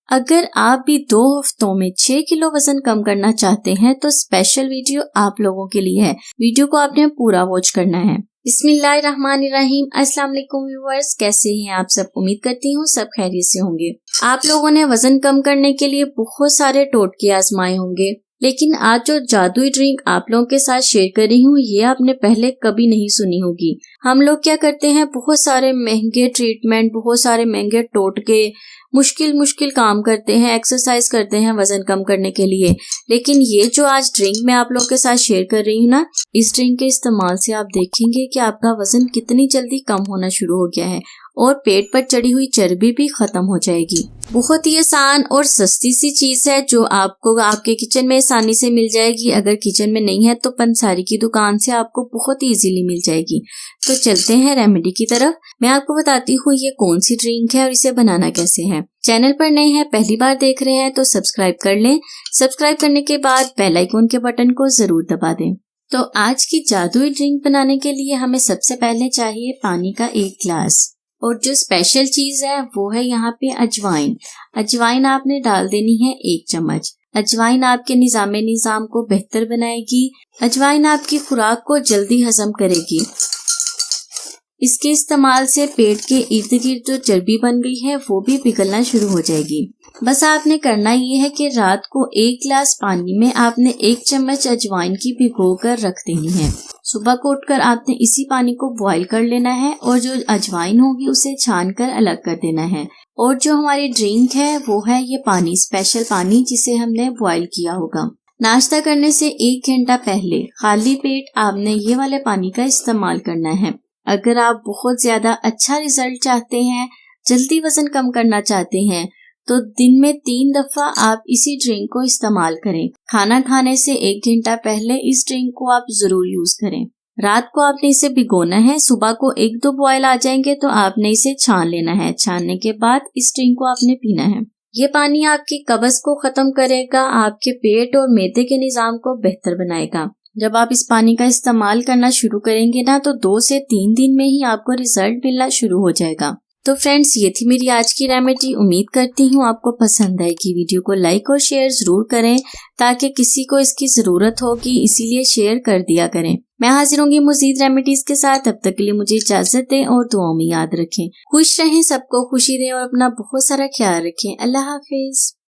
अगर आप भी 2 हफ्तों में 6 किलो वजन कम करना चाहते हैं तो स्पेशल वीडियो आप लोगों के लिए है। वीडियो को आपने पूरा वॉच करना है। बिस्मिल्लाहिर्रहमानिर्रहीम। अस्सलाम वालेकुम व्यूअर्स, कैसे हैं आप सब? उम्मीद करती हूँ सब खैरियत से होंगे। आप लोगों ने वजन कम करने के लिए बहुत सारे टोटके आजमाए होंगे, लेकिन आज जो जादुई ड्रिंक आप लोगों के साथ शेयर कर रही हूँ ये आपने पहले कभी नहीं सुनी होगी। हम लोग क्या करते हैं, बहुत सारे महंगे ट्रीटमेंट, बहुत सारे महंगे टोटके, मुश्किल काम करते हैं, एक्सरसाइज करते हैं वजन कम करने के लिए। लेकिन ये जो आज ड्रिंक मैं आप लोगों के साथ शेयर कर रही हूँ ना, इस ड्रिंक के इस्तेमाल से आप देखेंगे कि आपका वजन कितनी जल्दी कम होना शुरू हो गया है और पेट पर चढ़ी हुई चर्बी भी खत्म हो जाएगी। बहुत ही आसान और सस्ती सी चीज है जो आपको आपके किचन में आसानी से मिल जाएगी। अगर किचन में नहीं है तो पंसारी की दुकान से आपको बहुत इजीली मिल जाएगी। तो चलते हैं रेमेडी की तरफ। मैं आपको बताती हूँ ये कौन सी ड्रिंक है और इसे बनाना कैसे है। चैनल पर नए हैं, पहली बार देख रहे हैं तो सब्सक्राइब कर लें। सब्सक्राइब करने के बाद बेल आइकन के बटन को जरूर दबा दें। तो आज की जादुई ड्रिंक बनाने के लिए हमें सबसे पहले चाहिए पानी का 1 गिलास। और जो स्पेशल चीज है वो है यहाँ पे अजवाइन। अजवाइन आपने डाल देनी है 1 चम्मच। अजवाइन आपके निजाम को बेहतर बनाएगी। अजवाइन आपकी खुराक को जल्दी हजम करेगी। इसके इस्तेमाल से पेट के इर्द गिर्द जो चर्बी बन गई है वो भी पिघलना शुरू हो जाएगी। बस आपने करना ये है कि रात को 1 गिलास पानी में आपने 1 चम्मच अजवाइन की भिगो कर रख देनी है। सुबह को उठकर आपने इसी पानी को बॉईल कर लेना है और जो अजवाइन होगी उसे छान कर अलग कर देना है। और जो हमारी ड्रिंक है वो है ये पानी, स्पेशल पानी जिसे हमने बॉईल किया होगा। नाश्ता करने से 1 घंटा पहले खाली पेट आपने ये वाले पानी का इस्तेमाल करना है। अगर आप बहुत ज्यादा अच्छा रिजल्ट चाहते हैं, जल्दी वजन कम करना चाहते हैं, तो दिन में 3 दफा आप इसी ड्रिंक को इस्तेमाल करें। खाना खाने से 1 घंटा पहले इस ड्रिंक को आप जरूर यूज करें। रात को आपने इसे भिगोना है। सुबह को 1-2 बॉयल आ जाएंगे तो आपने इसे छान लेना है। छानने के बाद इस ड्रिंक को आपने पीना है। ये पानी आपकी कब्ज को खत्म करेगा, आपके पेट और मैदे के निजाम को बेहतर बनाएगा। जब आप इस पानी का इस्तेमाल करना शुरू करेंगे ना तो 2 से 3 दिन में ही आपको रिजल्ट मिलना शुरू हो जाएगा। तो फ्रेंड्स, ये थी मेरी आज की रेमेडी। उम्मीद करती हूँ आपको पसंद आएगी। वीडियो को लाइक और शेयर जरूर करें ताकि किसी को इसकी जरूरत होगी, इसीलिए शेयर कर दिया करें। मैं हाजिर होंगी मजीद रेमेडीज के साथ। तब तक के लिए मुझे इजाजत दें और दुआओं में याद रखें। खुश रहें, सबको खुशी दें और अपना बहुत सारा ख्याल रखें। अल्लाह हाफिज।